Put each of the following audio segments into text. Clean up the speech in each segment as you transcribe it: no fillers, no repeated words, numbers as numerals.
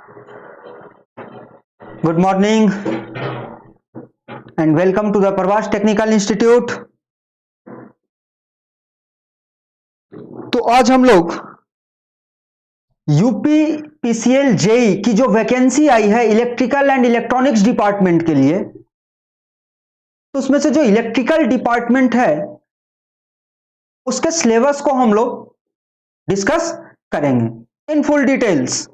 Good morning and welcome to the Parvaz Technical Institute। तो आज हम लोग यूपी पीसीएल जेई की जो वैकेंसी आई है इलेक्ट्रिकल एंड इलेक्ट्रॉनिक्स डिपार्टमेंट के लिए, तो उसमें से जो इलेक्ट्रिकल डिपार्टमेंट है उसके सिलेबस को हम लोग डिस्कस करेंगे in full details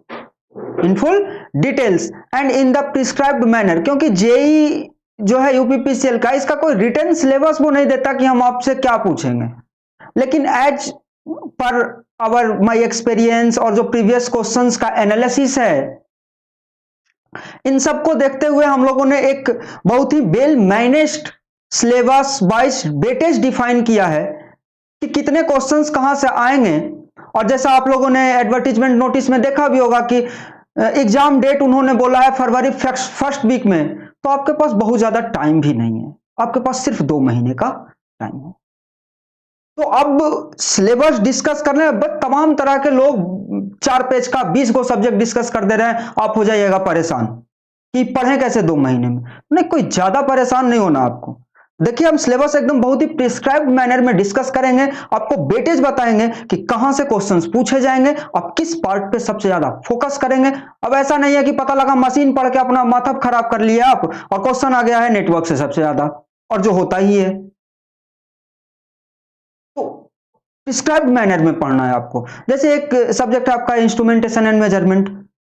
and in the prescribed manner. क्योंकि जेई जो है यूपीपीसीएल का, इसका कोई रिटन सिलेबस वो नहीं देता कि हम आपसे क्या पूछेंगे, लेकिन as per hour my experience और जो प्रीवियस क्वेश्चंस का एनालिसिस है, इन सबको देखते हुए हम लोगों ने एक बहुत ही well managed syllabus wise weightage define किया है कि कितने क्वेश्चंस कहां से आएंगे। और जैसा आप लोगों ने एडवर्टीजमेंट नोटिस में देखा भी होगा कि एग्जाम डेट उन्होंने बोला है फरवरी फर्स्ट वीक में, तो आपके पास बहुत ज्यादा टाइम भी नहीं है, आपके पास सिर्फ 2 महीने का टाइम है। तो अब सिलेबस डिस्कस करने में तमाम तरह के लोग 4 पेज का 20 गो सब्जेक्ट डिस्कस कर दे रहे हैं, आप हो जाइएगा परेशान कि पढ़ें कैसे 2 महीने में। नहीं, कोई ज्यादा परेशान नहीं होना आपको। देखिए, हम सिलेबस एकदम बहुत ही प्रिस्क्राइब्ड मैनर में डिस्कस करेंगे, आपको वेटेज बताएंगे कि कहां से क्वेश्चंस पूछे जाएंगे, आप किस पार्ट पे सबसे ज्यादा फोकस करेंगे। अब ऐसा नहीं है कि पता लगा मशीन पढ़ के अपना माथा खराब कर लिया आप और क्वेश्चन आ गया है नेटवर्क से सबसे ज्यादा, और जो होता ही है। तो प्रिस्क्राइब्ड मैनर में पढ़ना है आपको। जैसे एक सब्जेक्ट है आपका instrumentation and measurement,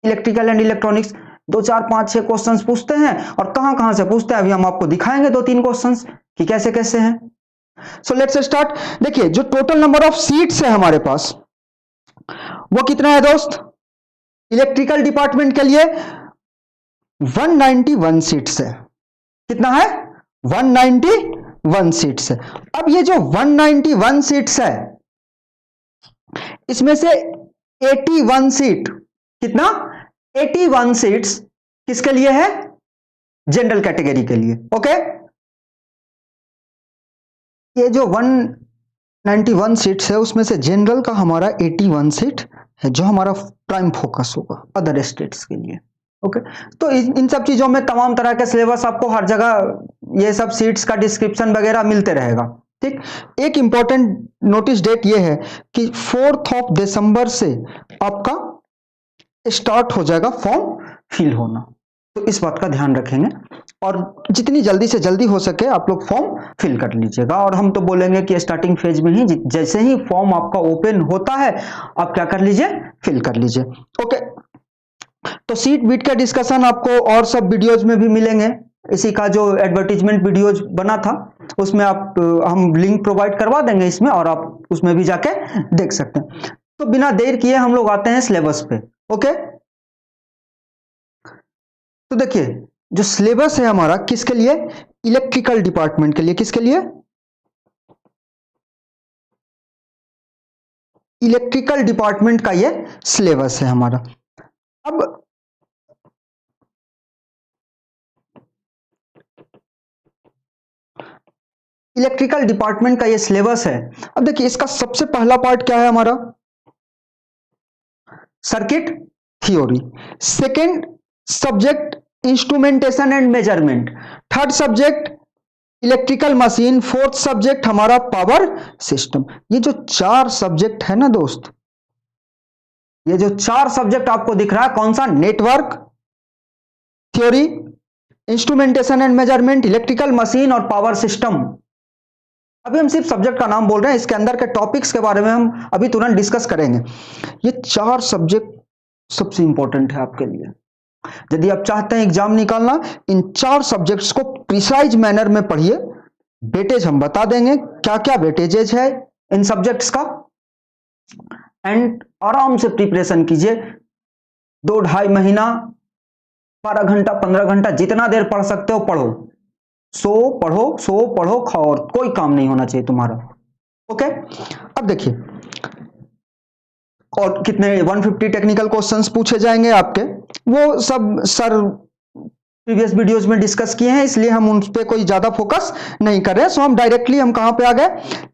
electrical and electronics, 2 4 5 6 questions पूछते हैं, और कहां से पूछते हैं अभी हम आपको दिखाएंगे 2-3 क्वेश्चंस कि कैसे कैसे हैं। So let's start. देखिए, जो टोटल नंबर ऑफ सीट्स है हमारे पास वो कितना है दोस्त? इलेक्ट्रिकल डिपार्टमेंट के लिए 191 सीट्स है। कितना है? 191 सीट्स है। अब ये जो 191 सीट्स है, इसमें से 81 सीट, कितना? 81 सीट्स किसके लिए है? जनरल कैटेगरी के लिए। ओके, ये जो 191 सीट्स है उसमें से जनरल का हमारा 81 सीट है, जो हमारा प्राइम फोकस होगा अदर स्टेट्स के लिए। ओके, तो इन सब चीजों में तमाम तरह के सिलेबस आपको हर जगह ये सब सीट्स का डिस्क्रिप्शन वगैरह मिलते रहेगा। ठीक, एक इंपॉर्टेंट नोटिस डेट ये है कि 4 दिसंबर से आपका स्टार्ट हो जाएगा फॉर्म फिल होना, तो इस बात का ध्यान रखेंगे और जितनी जल्दी से जल्दी हो सके आप लोग फॉर्म फिल कर लीजिएगा। और हम तो बोलेंगे कि स्टार्टिंग फेज में ही जैसे ही फॉर्म आपका ओपन होता है आप क्या कर लीजिए? फिल कर लीजिए। ओके, तो सीट बीट का डिस्कशन आपको और सब वीडियोज में भी मिलेंगे। इसी का जो एडवर्टीजमेंट वीडियोज बना था उसमें आप हम लिंक प्रोवाइड करवा देंगे इसमें, और आप उसमें भी जाके देख सकते हैं। तो बिना देर किए हम लोग आते हैं सिलेबस पे। ओके, तो देखिए, जो सिलेबस है हमारा किसके लिए? इलेक्ट्रिकल डिपार्टमेंट के लिए। किसके लिए? इलेक्ट्रिकल डिपार्टमेंट का ये सिलेबस है हमारा। अब इलेक्ट्रिकल डिपार्टमेंट का ये सिलेबस है। अब देखिए, इसका सबसे पहला पार्ट क्या है हमारा? Circuit theory. Second subject instrumentation and measurement. Third subject electrical machine. Fourth subject हमारा पावर सिस्टम। ये जो 4 सब्जेक्ट है ना दोस्त, ये जो 4 सब्जेक्ट आपको दिख रहा है, कौन सा? Network theory, instrumentation and measurement, electrical machine और पावर सिस्टम। अभी हम सिर्फ सब्जेक्ट का नाम बोल रहे हैं, इसके अंदर के टॉपिक्स के बारे में हम अभी तुरंत डिस्कस करेंगे। ये 4 सब्जेक्ट सबसे इंपॉर्टेंट है आपके लिए। यदि आप चाहते हैं एग्जाम निकालना, इन 4 सब्जेक्ट्स को प्रिसाइज मैनर में पढ़िए। वेटेज हम बता देंगे क्या क्या वेटेजेज है इन सब्जेक्ट्स का, एंड आराम से प्रिपरेशन कीजिए। 2-2.5 महीना 12 घंटा 15 घंटा जितना देर पढ़ सकते हो पढ़ो, सो पढ़ो खाओ, और कोई काम नहीं होना चाहिए तुम्हारा। ओके, अब देखिए, और कितने 150 टेक्निकल क्वेश्चंस पूछे जाएंगे आपके, वो सब सर प्रीवियस वीडियोज में डिस्कस किए हैं, इसलिए हम उन पे कोई ज्यादा फोकस नहीं कर रहे हैं। सो हम डायरेक्टली हम कहां पे आ गए?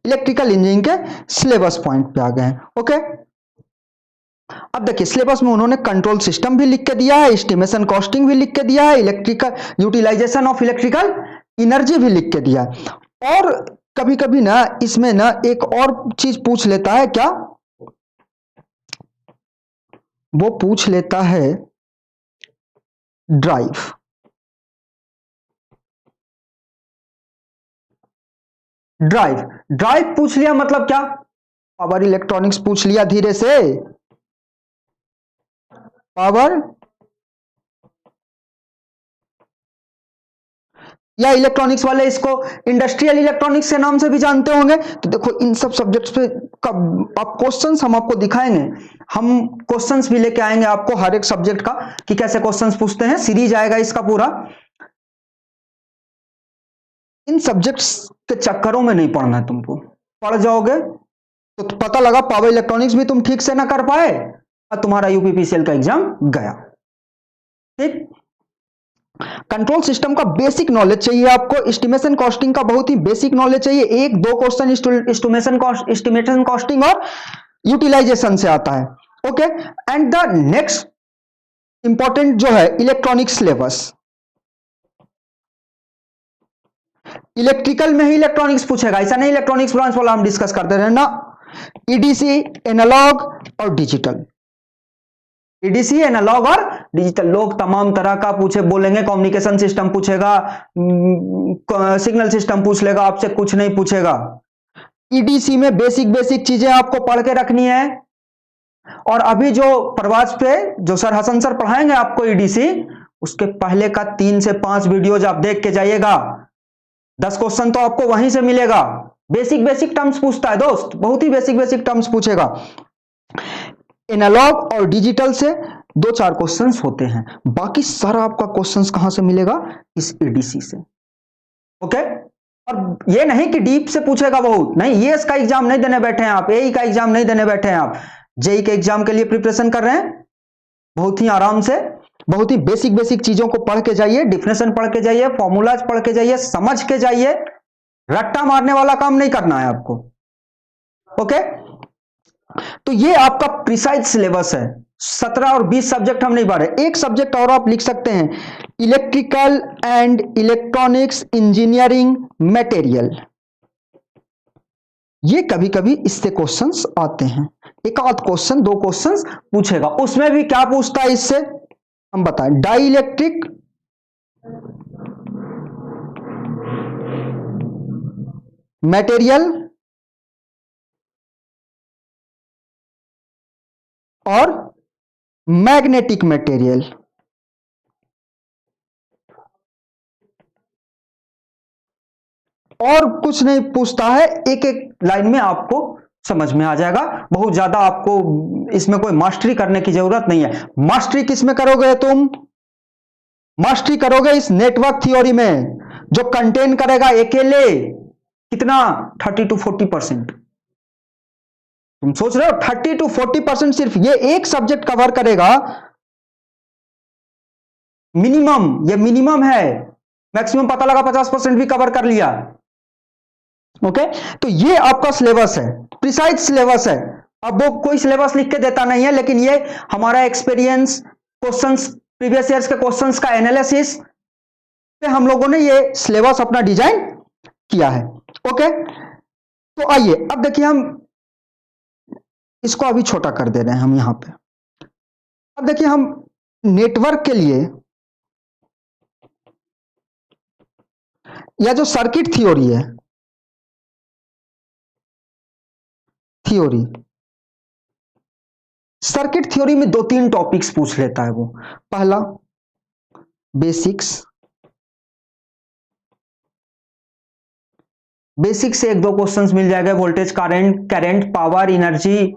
इलेक्ट्रिकल इंजीनियरिंग के सिलेबस पॉइंट पे आ गए हैं। ओके, अब देखिए सिलेबस में उन्होंने कंट्रोल सिस्टम भी लिख के दिया है, एस्टिमेशन कॉस्टिंग भी लिख के दिया है, electrical utilization of electrical energy भी लिख के दिया है। और कभी कभी ना इसमें ना एक और चीज पूछ लेता है, क्या वो पूछ लेता है ड्राइव। ड्राइव ड्राइव पूछ लिया मतलब क्या, पावर इलेक्ट्रॉनिक्स पूछ लिया धीरे से, पावर या इलेक्ट्रॉनिक्स वाले इसको इंडस्ट्रियल इलेक्ट्रॉनिक्स के नाम से भी जानते होंगे। तो देखो इन सब सब्जेक्ट्स पे आप क्वेश्चंस हम आपको दिखाएंगे, हम क्वेश्चंस भी लेके आएंगे आपको हर एक सब्जेक्ट का कि कैसे क्वेश्चंस पूछते हैं, सीरीज आएगा इसका पूरा। इन सब्जेक्ट्स के चक्करों में नहीं पढ़ना है तुमको, पढ़ जाओगे तो पता लगा पावर इलेक्ट्रॉनिक्स भी तुम ठीक से ना कर पाए और तुम्हारा यूपीपीसीएल का एग्जाम गया। ठीक, कंट्रोल सिस्टम का बेसिक नॉलेज चाहिए आपको, एस्टिमेशन कॉस्टिंग का बहुत ही बेसिक नॉलेज चाहिए, एक दो क्वेश्चन एस्टिमेशन कॉस्टिंग और यूटिलाइजेशन से आता है। Okay, and the next important जो है इलेक्ट्रॉनिक सिलेबस, इलेक्ट्रिकल में ही इलेक्ट्रॉनिक्स पूछेगा, ऐसा नहीं इलेक्ट्रॉनिक्स ब्रांच वाला हम डिस्कस करते रहे ना। ईडीसी, एनालॉग और डिजिटल, ईडीसी, एनालॉग और डिजिटल, लोग तमाम तरह का पूछे बोलेंगे, कम्युनिकेशन सिस्टम पूछेगा, सिग्नल सिस्टम पूछ लेगा आपसे, कुछ नहीं पूछेगा। ईडीसी में बेसिक बेसिक चीजें आपको पढ़ के रखनी है। और अभी जो प्रवास पे जो सर हसन सर पढ़ाएंगे आपको ईडीसी, उसके पहले का 3 से 5 वीडियोज आप देख के जाइएगा, 10 क्वेश्चन तो आपको वहीं से मिलेगा। बेसिक बेसिक टर्म्स पूछता है दोस्त, बहुत ही बेसिक बेसिक टर्म्स पूछेगा। एनालॉग और डिजिटल से 2-4 क्वेश्चंस होते हैं, बाकी सारा आपका क्वेश्चंस कहां से मिलेगा, इस ईडीसी से। ओके, और ये नहीं कि डीप से पूछेगा बहुत, नहीं, ये इसका एग्जाम नहीं देने बैठे हैं आप, एई का एग्जाम नहीं देने बैठे हैं आप, जेई के एग्जाम के लिए प्रिपरेशन कर रहे हैं, बहुत ही आराम से, बहुत ही बेसिक बेसिक चीजों को पढ़ के जाइए, डिफिनेशन पढ़ के जाइए, फॉर्मूलाज पढ़ के जाइए, समझ के जाइए, रट्टा मारने वाला काम नहीं करना है आपको। ओके, तो ये आपका प्रिसाइज सिलेबस है। 17 और 20 सब्जेक्ट हम नहीं पढ़ रहे, एक सब्जेक्ट और आप लिख सकते हैं, electrical and electronics engineering material. ये कभी कभी इससे क्वेश्चंस आते हैं, एक आध क्वेश्चन 2 क्वेश्चंस पूछेगा, उसमें भी क्या पूछता है इससे हम बताएं, डाई इलेक्ट्रिक, मटेरियल और मैग्नेटिक मटेरियल। और कुछ नहीं पूछता है, एक एक लाइन में आपको समझ में आ जाएगा, बहुत ज्यादा आपको इसमें कोई मास्टरी करने की जरूरत नहीं है। मास्टरी किस में करोगे तुम, मास्टरी करोगे इस नेटवर्क थ्योरी में, जो कंटेन करेगा अकेले कितना 30 to 40%। तुम सोच रहे हो 30 to 40% सिर्फ ये एक सब्जेक्ट कवर करेगा, मिनिमम, ये मिनिमम है, मैक्सिमम पता लगा 50% भी कवर कर लिया। ओके, तो ये आपका सिलेबस है, प्रिसाइज सिलेबस है। अब वो कोई सिलेबस लिख के देता नहीं है, लेकिन ये हमारा एक्सपीरियंस, क्वेश्चंस, प्रीवियस ईयर्स के क्वेश्चंस का एनालिसिस पे हम लोगों ने ये सिलेबस अपना डिजाइन किया है। ओके, तो आइए अब देखिए, हम इसको अभी छोटा कर दे रहे हैं हम यहां पे। अब देखिए, हम नेटवर्क के लिए या जो सर्किट थ्योरी है, थ्योरी, सर्किट थ्योरी में 2-3 टॉपिक्स पूछ लेता है वो। पहला बेसिक्स, बेसिक से 1-2 क्वेश्चंस मिल जाएगा, voltage, current, power, energy,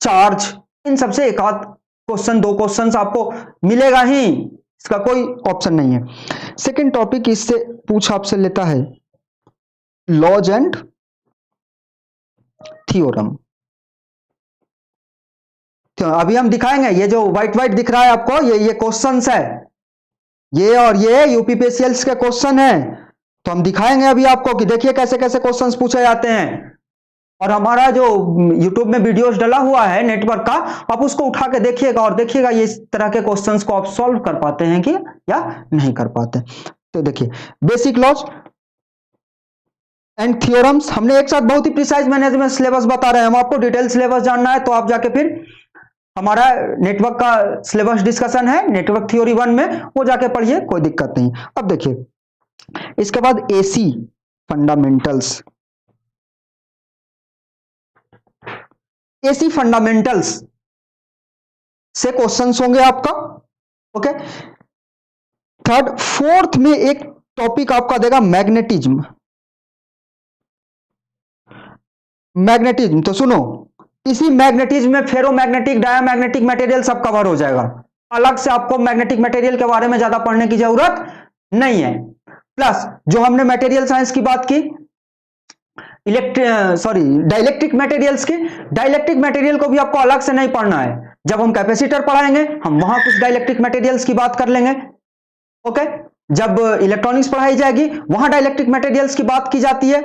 charge, इन सबसे एक आध क्वेश्चन 2 क्वेश्चंस आपको मिलेगा ही, इसका कोई ऑप्शन नहीं है। सेकंड टॉपिक इससे पूछ आपसे लेता है लॉज एंड थ्योरम। तो अभी हम दिखाएंगे, ये जो व्हाइट व्हाइट दिख रहा है आपको, ये क्वेश्चंस है, ये और ये यूपीपीसीएल के क्वेश्चन है। तो हम दिखाएंगे अभी आपको कि देखिए कैसे कैसे क्वेश्चंस पूछे जाते हैं। और हमारा जो YouTube में वीडियोस डला हुआ है नेटवर्क का, आप उसको उठा के देखिएगा और देखिएगा ये इस तरह के क्वेश्चंस को आप सॉल्व कर पाते हैं कि या नहीं कर पाते। तो देखिए, बेसिक लॉज एंड थ्योरम्स हमने एक साथ बहुत ही प्रिसाइज मैनेजमेंट सिलेबस बता रहे हैं हम आपको। डिटेल सिलेबस जानना है तो आप जाके फिर हमारा नेटवर्क का सिलेबस डिस्कशन है नेटवर्क थ्योरी 1 में, वो जाके पढ़िए, कोई दिक्कत नहीं। अब देखिए, इसके बाद एसी फंडामेंटल्स, एसी फंडामेंटल्स से क्वेश्चंस होंगे आपका। ओके, थर्ड फोर्थ में एक टॉपिक आपका देगा मैग्नेटिज्म। मैग्नेटिज्म तो सुनो, इसी मैग्नेटिज्म में फेरोमैग्नेटिक, डायामैग्नेटिक मटेरियल सब कवर हो जाएगा। अलग से आपको मैग्नेटिक मटेरियल के बारे में ज्यादा पढ़ने की जरूरत नहीं है। प्लस जो हमने मटेरियल साइंस की बात की, डाइलेक्ट्रिक मटेरियल्स की, डाइलेक्ट्रिक मटेरियल को भी आपको अलग से नहीं पढ़ना है। जब हम कैपेसिटर पढ़ाएंगे हम वहां कुछ डाइलेक्ट्रिक मटेरियल्स की बात कर लेंगे। ओके, जब इलेक्ट्रॉनिक्स पढ़ाई जाएगी वहां डाइलेक्ट्रिक मटेरियल्स की बात की जाती है।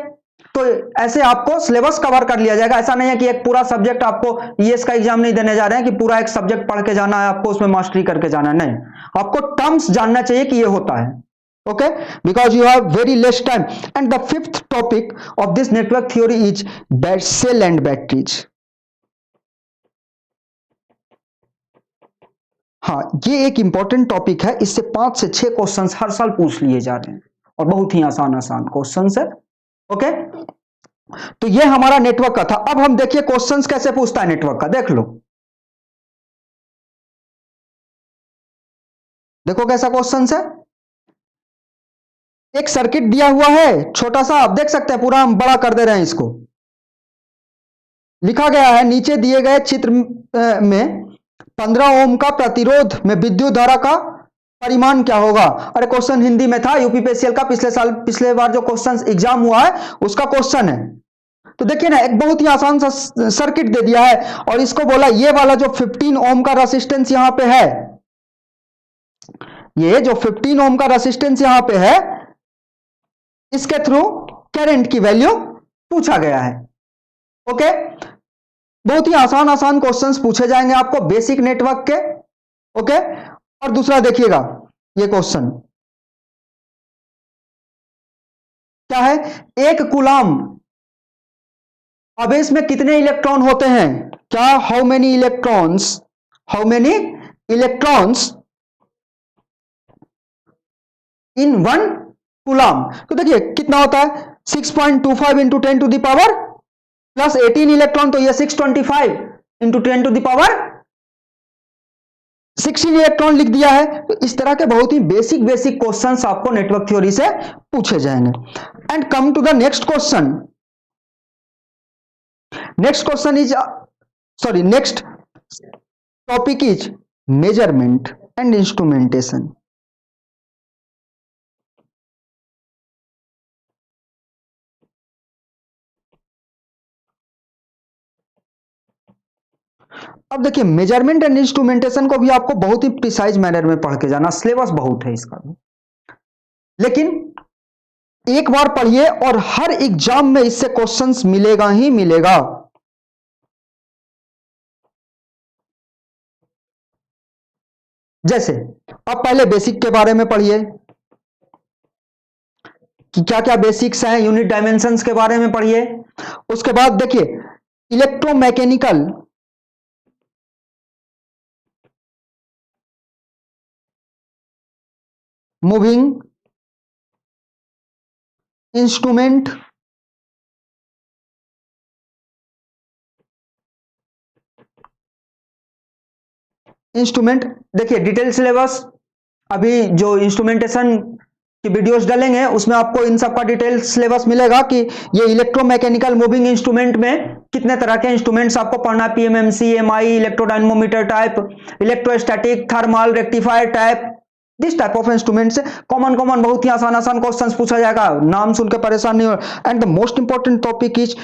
तो ऐसे आपको सिलेबस कवर कर लिया जाएगा। ऐसा नहीं है कि एक पूरा सब्जेक्ट आपको ईएस का एग्जाम नहीं देने जा रहे हैं कि पूरा एक सब्जेक्ट पढ़ के जाना है आपको, उसमें मास्टरी करके जाना है, नहीं। आपको टर्म्स जानना चाहिए कि ये होता है। okay, because you have very less time. And the fifth topic of this network theory is cell and batteries. हाँ, ये एक इंपॉर्टेंट टॉपिक है, इससे 5 से 6 क्वेश्चंस हर साल पूछ लिए जा रहे हैं और बहुत ही आसान आसान क्वेश्चंस है। ओके, तो ये हमारा नेटवर्क का था। अब हम देखिए क्वेश्चंस कैसे पूछता है नेटवर्क का, देख लो। देखो कैसा क्वेश्चंस है। एक सर्किट दिया हुआ है छोटा सा, आप देख सकते हैं, पूरा हम बड़ा कर दे रहे हैं इसको। लिखा गया है नीचे दिए गए चित्र में 15 ओम का प्रतिरोध में विद्युत धारा का परिमाण क्या होगा। अरे क्वेश्चन हिंदी में था, यूपीपीएससीएल का पिछले बार जो क्वेश्चन एग्जाम हुआ है उसका क्वेश्चन है। तो देखिए ना, एक बहुत ही आसान सा सर्किट दे दिया है और इसको बोला ये वाला जो 15 ओम का रेसिस्टेंस यहां पे है, ये जो 15 ओम का रेसिस्टेंस यहां पे है, इसके थ्रू करंट की वैल्यू पूछा गया है। ओके, बहुत ही आसान आसान क्वेश्चंस पूछे जाएंगे आपको बेसिक नेटवर्क के। ओके, और दूसरा देखिएगा ये क्वेश्चन क्या है, एक कूलाम आवेश में कितने इलेक्ट्रॉन होते हैं। क्या, how many electrons in 1 coulomb. तो देखिए कितना होता है, 6.25 into 10 to the power plus 18 electron, तो ये 625 into 10 to the power 16 electron लिख दिया है। तो इस तरह के बहुत ही बेसिक क्वेश्चंस आपको नेटवर्क थ्योरी से पूछे जाएंगे। And come to the next question. Next topic is measurement and instrumentation. अब देखिए, मेजरमेंट एंड इंस्ट्रूमेंटेशन को भी आपको बहुत ही प्रिसाइज मैनर में पढ़ के जाना, सिलेबस बहुत है इसका भी, लेकिन एक बार पढ़िए और हर एग्जाम में इससे क्वेश्चंस मिलेगा ही मिलेगा। जैसे अब पहले बेसिक के बारे में पढ़िए कि क्या क्या बेसिक्स हैं, यूनिट डायमेंशंस के बारे में पढ़िए। उसके बाद देखिए इलेक्ट्रोमैकेनिकल मूविंग इंस्ट्रूमेंट, देखिए डिटेल सिलेबस, अभी जो इंस्ट्रूमेंटेशन की वीडियोस डालेंगे उसमें आपको इन सब का डिटेल सिलेबस मिलेगा कि ये इलेक्ट्रोमैकेनिकल मूविंग इंस्ट्रूमेंट में कितने तरह के इंस्ट्रूमेंट्स आपको पढ़ना है, PMMC, MI, electrodynamometer type, electrostatic, thermal, rectifier type, this type of instrument से कॉमन बहुत ही आसान क्वेश्चंस पूछा जाएगा, नाम सुन के परेशान नहीं हो। And the most important topic is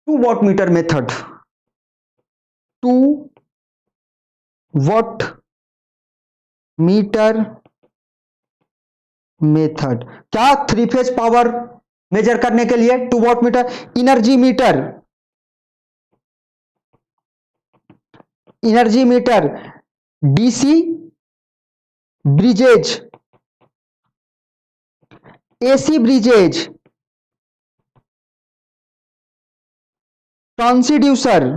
2 watt meter method. 2 watt meter method क्या 3 फेज पावर मेजर करने के लिए 2 watt metre, energy meter, energy meter, DC bridges, AC bridges, transducer,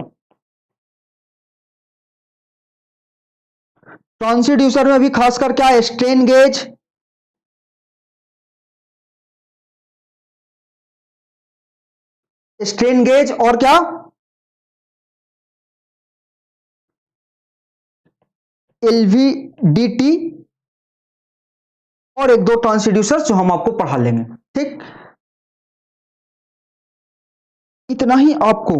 transducer में भी खासकर क्या है, स्ट्रेन गेज, स्ट्रेन गेज और क्या, एलवीडीटी और एक दो ट्रांसड्यूसर जो हम आपको पढ़ा लेंगे। ठीक, इतना ही आपको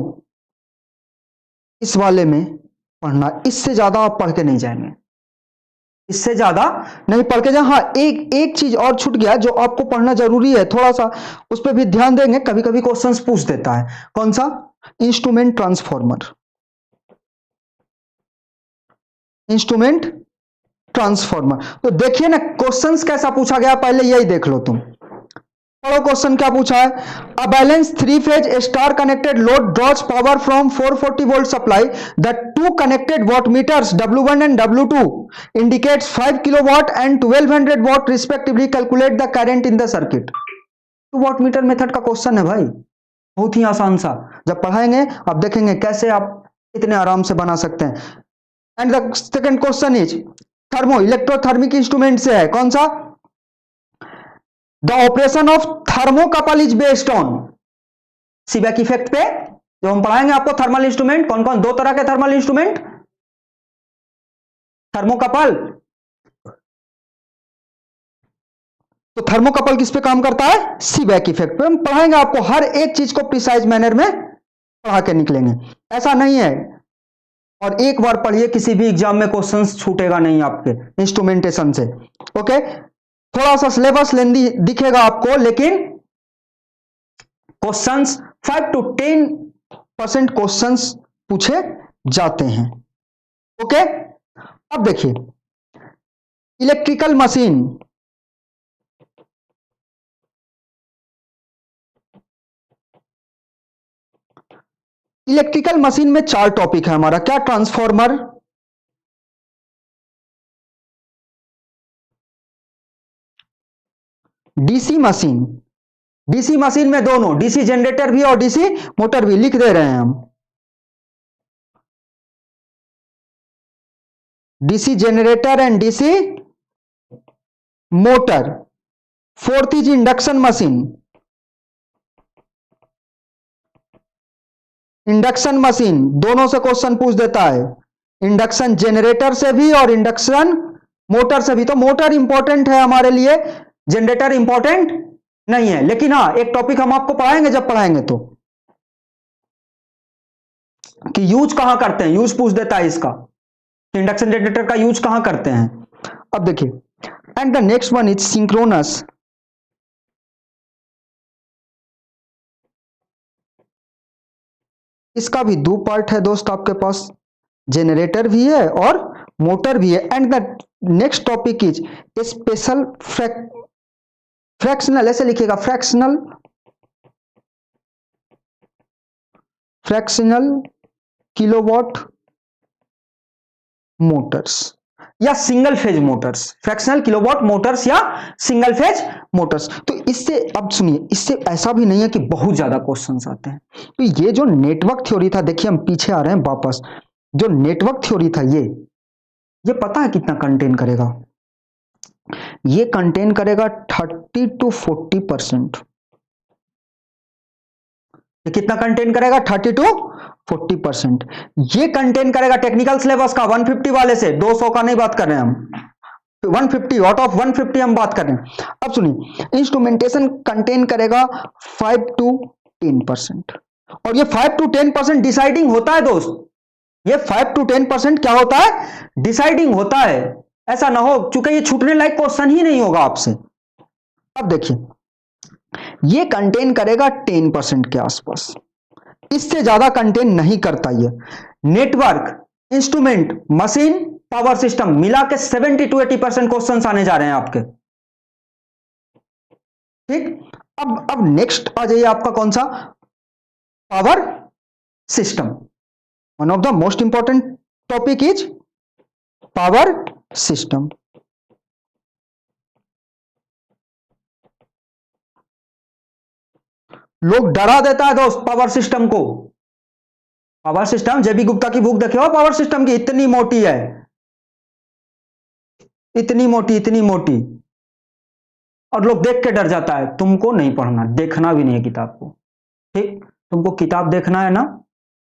इस वाले में पढ़ना, इससे ज्यादा आप पढ़ के नहीं जाएंगे, इससे ज्यादा नहीं पढ़ के जाए। हाँ, एक चीज और छूट गया जो आपको पढ़ना जरूरी है, थोड़ा सा उस पर भी ध्यान देंगे, कभी कभी क्वेश्चंस पूछ देता है। कौन सा? Instrument transformer, instrument transformer. तो देखिए ना क्वेश्चंस कैसा पूछा गया, पहले यही देख लो तुम। पढ़ो क्वेश्चन क्या पूछा है। A balance 3 phase star connected load draws power from 440 volt supply, the two connected watt meters W1 and W2 indicates 5 kilowatt and 1200 watt respectively, calculate the current in the circuit. 2 watt meter method का question है भाई, बहुत ही आसान सा। जब पढ़ाएंगे आप देखेंगे कैसे आप इतने आराम से बना सकते हैं। And the second question is thermo electrothermic instrument से है, कौन सा? The operation of thermocouple is based on, Seebeck effect पे जो हम पढ़ाएंगे आपको थर्मल इंस्ट्रूमेंट, कौन कौन, दो तरह के थर्मल इंस्ट्रूमेंट, थर्मोकपल। तो थर्मोकपल किस पे काम करता है? सीबेक इफेक्ट पे। हम पढ़ाएंगे आपको, हर एक चीज को प्रिसाइज मैनर में पढ़ा के निकलेंगे, ऐसा नहीं है। और एक बार पढ़िए, किसी भी एग्जाम में क्वेश्चंस छूटेगा नहीं आपके इंस्ट्रूमेंटेशन से। ओके, थोड़ा सा सिलेबस लेंदी दिखेगा आपको, लेकिन क्वेश्चंस 5 to 10% क्वेश्चंस पूछे जाते हैं। ओके, अब देखिए इलेक्ट्रिकल मशीन, इलेक्ट्रिकल मशीन में 4 टॉपिक है हमारा। क्या? Transformer, DC machine, DC machine में दोनों, डीसी जनरेटर भी और डीसी मोटर भी लिख दे रहे हैं हम। DC generator and DC motor. Fourth is induction machine, induction machine दोनों से क्वेश्चन पूछ देता है, इंडक्शन जनरेटर से भी और इंडक्शन मोटर से भी। तो मोटर इंपॉर्टेंट है हमारे लिए, जनरेटर इंपॉर्टेंट नहीं है। लेकिन हाँ, एक टॉपिक हम आपको पढ़ाएंगे जब पढ़ाएंगे तो, कि यूज कहां करते हैं, यूज पूछ देता है इसका, इंडक्शन जनरेटर का यूज कहां करते हैं। अब देखिए, and the next one is synchronous, इसका भी 2 पार्ट है दोस्त आपके पास, जनरेटर भी है और मोटर भी है। And the next topic is special fractional, ऐसे लिखिएगा, फ्रैक्शनल किलोवाट मोटर्स या single phase Motors, fractional kilowatt Motors या सिंगल फेज मोटर्स। तो इससे अब सुनिए, इससे ऐसा भी नहीं है कि बहुत ज्यादा क्वेश्चंस आते हैं। तो ये जो नेटवर्क थ्योरी था, देखिए हम पीछे आ रहे हैं वापस, जो नेटवर्क थ्योरी था ये पता है कितना कंटेन करेगा? ये कंटेन करेगा 30 to 40%। ये कितना कंटेन करेगा? 30 to 40%। ये कंटेन करेगा टेक्निकल सिलेबस का 150 वाले से, 200 का नहीं बात कर रहे हैं हम, 150 आउट ऑफ 150 हम बात कर रहे हैं। अब सुनिए, इंस्ट्रूमेंटेशन कंटेन करेगा 5 to 10%, और ये 5 to 10% डिसाइडिंग होता है दोस्त। ये 5 to 10% क्या होता है? डिसाइडिंग होता है। ऐसा ना हो चूंकि ये छूटने लायक क्वेश्चन ही नहीं होगा आपसे। अब देखिए, ये कंटेन करेगा 10% के आसपास, इससे ज्यादा कंटेन नहीं करता। ये network, instrument, machine, power system मिला के 70 to 80% क्वेश्चंस आने जा रहे हैं आपके। ठीक, अब नेक्स्ट आ जाइए आपका कौन सा, power system. One of the most important topic is power system. लोग डरा देता है दोस्त पावर सिस्टम को। पावर सिस्टम, जेबी गुप्ता की बुक देखे हो पावर सिस्टम की, इतनी मोटी है, इतनी मोटी, इतनी मोटी, और लोग देख के डर जाता है। तुमको नहीं पढ़ना, देखना भी नहीं है किताब को, ठीक। तुमको किताब देखना है ना,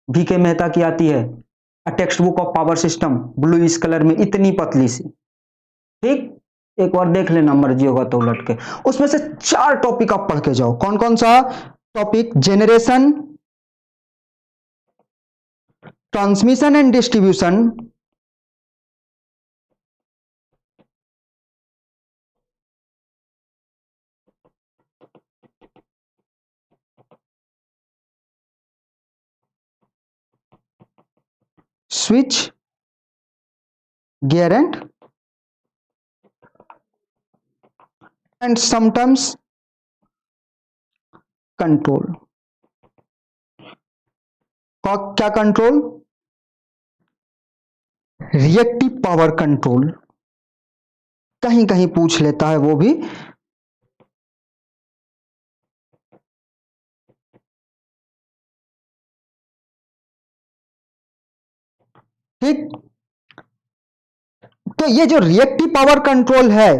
बीके मेहता की आती है, a text book of power system, blue इस कलर में, इतनी पतली सी, ठीक। एक बार देख लेना, मर्जी होगा तो उलट के। उसमें से 4 टॉपिक आप पढ़ के जाओ। कौन कौन सा topic? Generation, transmission and distribution, switch gear and sometimes control. क्या कंट्रोल? रिएक्टिव पावर कंट्रोल, कहीं कहीं पूछ लेता है वो भी। ठीक, तो ये जो रिएक्टिव पावर कंट्रोल है,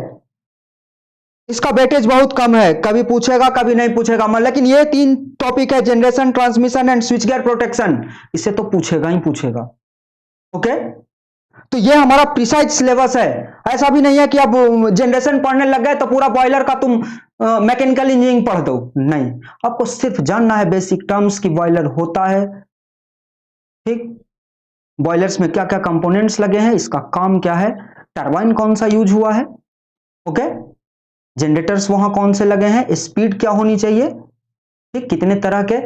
इसका वेटेज बहुत कम है, कभी पूछेगा कभी नहीं पूछेगा। लेकिन ये 3 टॉपिक है, generation, transmission and switch gear protection, इसे तो पूछेगा ही पूछेगा। ओके, तो ये हमारा प्रिसाइज सिलेबस है। ऐसा भी नहीं है कि अब जनरेशन पढ़ने लग गए तो पूरा बॉयलर का तुम मैकेनिकल इंजीनियरिंग पढ़ दो, नहीं। आपको सिर्फ जानना है बेसिक टर्म्स की बॉयलर होता है, ठीक। बॉयलर्स में क्या क्या कंपोनेंट्स लगे हैं, इसका काम क्या है, टरबाइन कौन सा यूज हुआ है, ओके। जनरेटर्स वहां कौन से लगे हैं, स्पीड क्या होनी चाहिए, ठीक। कितने तरह के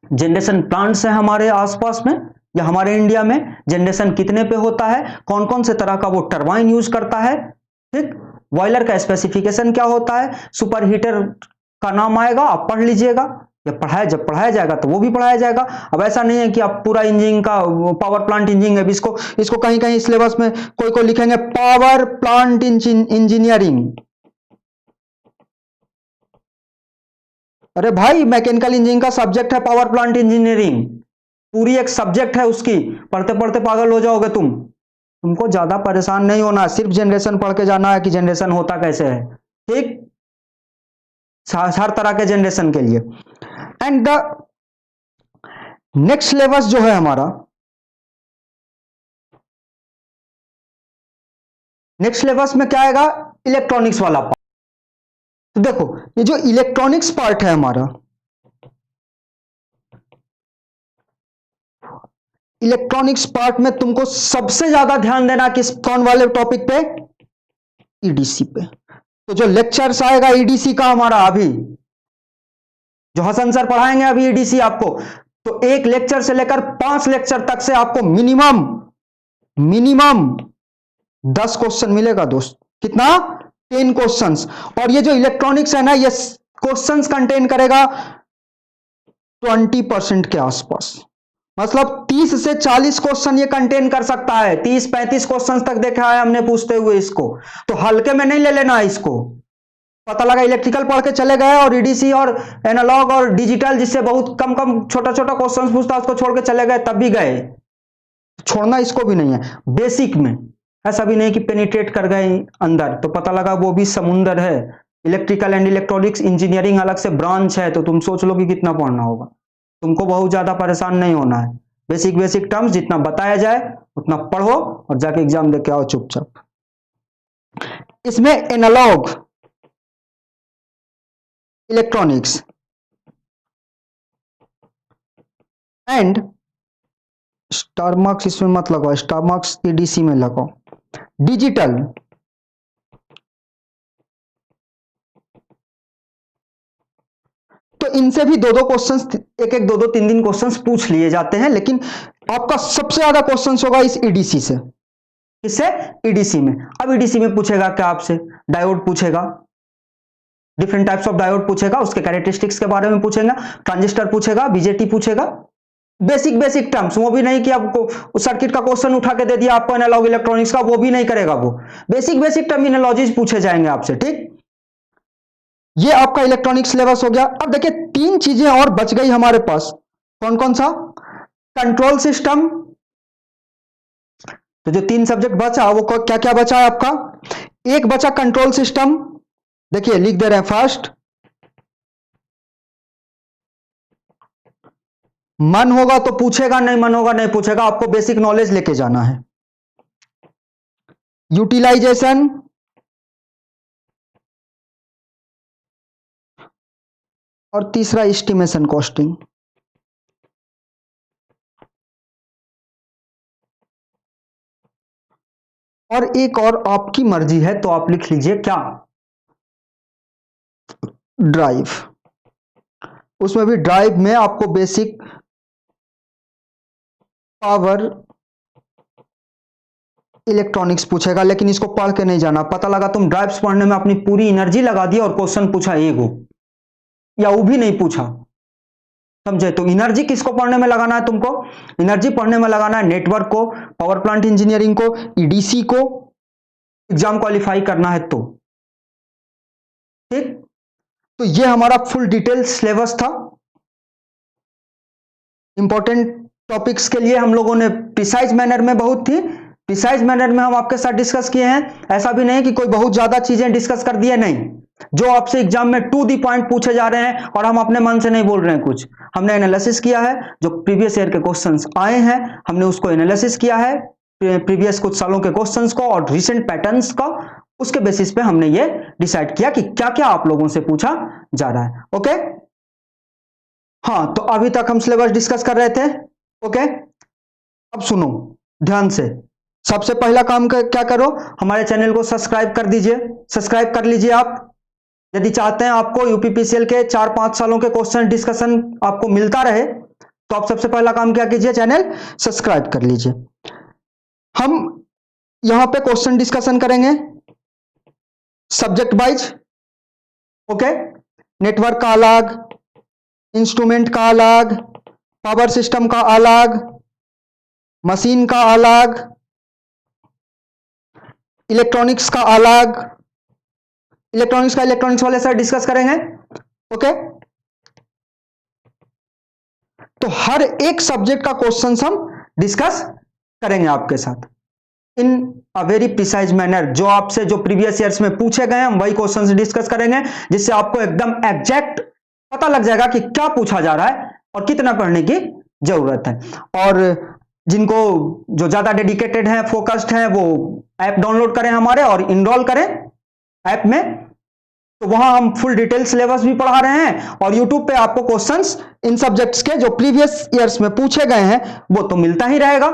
जनरेशन प्लांट्स हैं हमारे आसपास में या हमारे इंडिया में, जनरेशन कितने पे होता है, कौन कौन से तरह का वो टरबाइन यूज करता है, ठीक। बॉयलर का स्पेसिफिकेशन क्या होता है, सुपर हीटर का नाम आएगा, आप पढ़ लीजिएगा, जब पढ़ाया जाएगा तो वो भी पढ़ाया जाएगा। अब ऐसा नहीं है कि आप पूरा इंजीनियरिंग का पावर प्लांट इंजीनियरिंग है, इसको कहीं कहीं सिलेबस में कोई लिखेंगे पावर प्लांट इंजीनियरिंग। अरे भाई, मैकेनिकल इंजीनियरिंग का सब्जेक्ट है पावर प्लांट इंजीनियरिंग, पूरी एक सब्जेक्ट है उसकी, पढ़ते पढ़ते पागल हो जाओगे तुमको ज्यादा परेशान नहीं होना, सिर्फ जनरेशन पढ़ के जाना है कि जनरेशन होता कैसे है, ठीक। हर तरह के जनरेशन के लिए। एंड द नेक्स्ट सिलेबस जो है हमारा, नेक्स्ट सिलेबस में क्या आएगा, इलेक्ट्रॉनिक्स वाला पार्ट। तो देखो, ये जो इलेक्ट्रॉनिक्स पार्ट है हमारा, इलेक्ट्रॉनिक्स पार्ट में तुमको सबसे ज्यादा ध्यान देना किस कौन वाले टॉपिक पे, ईडीसी पे। तो जो लेक्चर्स आएगा ईडीसी का हमारा, अभी जो हसन सर पढ़ाएंगे अभी ईडीसी आपको, तो 1 लेक्चर से लेकर 5 लेक्चर तक से आपको मिनिमम 10 क्वेश्चन मिलेगा दोस्त। कितना? 10 क्वेश्चंस। और ये जो इलेक्ट्रॉनिक्स है ना, ये क्वेश्चंस कंटेन करेगा 20% के आसपास, मतलब 30 से 40 क्वेश्चन ये कंटेन कर सकता है। 30-35 क्वेश्चन तक देखा है हमने पूछते हुए इसको, तो हल्के में नहीं ले लेना इसको। पता लगा इलेक्ट्रिकल पढ़ के चले गए और ईडीसी और एनालॉग और डिजिटल, जिससे बहुत कम छोटा छोटा क्वेश्चन पूछता, उसको छोड़ के चले गए, तब भी गए। छोड़ना इसको भी नहीं है। बेसिक में ऐसा भी नहीं कि पेनिट्रेट कर गए अंदर, तो पता लगा वो भी समुंदर है। इलेक्ट्रिकल एंड इलेक्ट्रॉनिक्स इंजीनियरिंग अलग से ब्रांच है, तो तुम सोच लो कि कितना पढ़ना होगा। तुमको बहुत ज्यादा परेशान नहीं होना है, बेसिक टर्म्स जितना बताया जाए उतना पढ़ो और जाके एग्जाम दे के आओ चुपचाप। इसमें analog electronics and star marks इसमें मत लगाओ, स्टार मार्क्स ईडीसी में लगाओ। डिजिटल, तो इनसे भी 2-2 क्वेश्चंस, एक 2-2 3-3 क्वेश्चंस पूछ लिए जाते हैं, लेकिन आपका सबसे ज्यादा क्वेश्चंस होगा इस ईडीसी से। इससे ईडीसी में, अब ईडीसी में पूछेगा क्या आपसे, डायोड पूछेगा, डिफरेंट टाइप्स ऑफ डायोड पूछेगा, उसके कैरेक्टरिस्टिक्स के बारे में पूछेगा, ट्रांजिस्टर पूछेगा, बीजेटी पूछेगा, बेसिक टर्म्स, वो भी नहीं कि आपको उस सर्किट का क्वेश्चन उठा के दे दिया आपको एनालॉग इलेक्ट्रॉनिक्स का, वो भी नहीं करेगा, वो बेसिक टर्मिनोलॉजीज पूछे जाएंगे आपसे, ठीक। ये आपका इलेक्ट्रॉनिक सिलेबस हो गया। अब देखिए 3 चीजें और बच गई हमारे पास, कौन कौन सा? Control system. तो जो 3 सब्जेक्ट बचा वो क्या क्या बचा है आपका? एक बचा कंट्रोल सिस्टम, देखिए लिख दे रहे हैं फर्स्ट, मन होगा तो पूछेगा, नहीं मन होगा नहीं पूछेगा, आपको बेसिक नॉलेज लेके जाना है। यूटिलाइजेशन, और तीसरा एस्टिमेशन कॉस्टिंग। और एक और आपकी मर्जी है तो आप लिख लीजिए क्या? ड्राइव। उसमें भी ड्राइव में आपको बेसिक पावर इलेक्ट्रॉनिक्स पूछेगा, लेकिन इसको पढ़ के नहीं जाना। पता लगा तुम ड्राइव्स पढ़ने में अपनी पूरी एनर्जी लगा दी और क्वेश्चन पूछा एगो या वो भी नहीं पूछा, समझे? तो एनर्जी किसको पढ़ने में लगाना है तुमको? एनर्जी पढ़ने में लगाना है नेटवर्क को, पावर प्लांट इंजीनियरिंग को, ईडीसी को, एग्जाम क्वालिफाई करना है तो, ठीक। तो ये हमारा फुल डिटेल सिलेबस था। इंपॉर्टेंट टॉपिक्स के लिए हम लोगों ने प्रिसाइज मैनर में बहुत थी, प्रिसाइज मैनर में हम आपके साथ डिस्कस किए हैं। ऐसा भी नहीं कि कोई बहुत ज्यादा चीजें डिस्कस कर दिए, नहीं। जो आपसे एग्जाम में टू दी पॉइंट पूछे जा रहे हैं और हम अपने मन से नहीं बोल रहे हैं कुछ, हमने एनालिसिस किया है। जो प्रीवियस ईयर के क्वेश्चंस आए हैं हमने उसको एनालिसिस किया है, प्रीवियस कुछ सालों के क्वेश्चंस को और रिसेंट पैटर्न्स का, उसके बेसिस पे हमने ये डिसाइड किया कि क्या क्या आप लोगों से पूछा जा रहा है। ओके, हाँ, तो अभी तक हम सिलेबस डिस्कस कर रहे थे। ओके, अब सुनो ध्यान से। सबसे पहला काम क्या करो, हमारे चैनल को सब्सक्राइब कर दीजिए, सब्सक्राइब कर लीजिए आप। यदि चाहते हैं आपको यूपीपीसीएल के 4-5 सालों के क्वेश्चन डिस्कशन आपको मिलता रहे, तो आप सबसे पहला काम क्या कीजिए, चैनल सब्सक्राइब कर लीजिए। हम यहां पे क्वेश्चन डिस्कशन करेंगे सब्जेक्ट वाइज। ओके, नेटवर्क का अलग, इंस्ट्रूमेंट का अलग, पावर सिस्टम का अलग, मशीन का अलग, इलेक्ट्रॉनिक्स का अलग, इलेक्ट्रॉनिक्स का इलेक्ट्रॉनिक्स वाले सर डिस्कस करेंगे। ओके, तो हर एक सब्जेक्ट का क्वेश्चन हम डिस्कस करेंगे आपके साथ इन अ वेरी प्रिसाइज मैनर। जो आपसे जो प्रीवियस ईयर्स में पूछे गए हम वही क्वेश्चन डिस्कस करेंगे, जिससे आपको एकदम एग्जैक्ट पता लग जाएगा कि क्या पूछा जा रहा है और कितना पढ़ने की जरूरत है। और जिनको जो ज्यादा डेडिकेटेड हैं, फोकस्ड हैं, वो ऐप डाउनलोड करें हमारे और इनरोल करें ऐप में, तो वहां हम फुल डिटेल सिलेबस भी पढ़ा रहे हैं और यूट्यूब पे आपको क्वेश्चंस इन सब्जेक्ट्स के जो प्रीवियस ईयर्स में पूछे गए हैं वो तो मिलता ही रहेगा।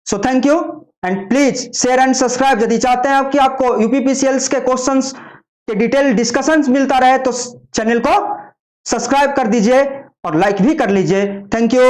So thank you and please share and subscribe. यदि चाहते हैं कि आपको यूपीपीसीएल्स के क्वेश्चंस के डिटेल डिस्कशंस मिलता रहे तो चैनल को सब्सक्राइब कर दीजिए और लाइक भी कर लीजिए। Thank you.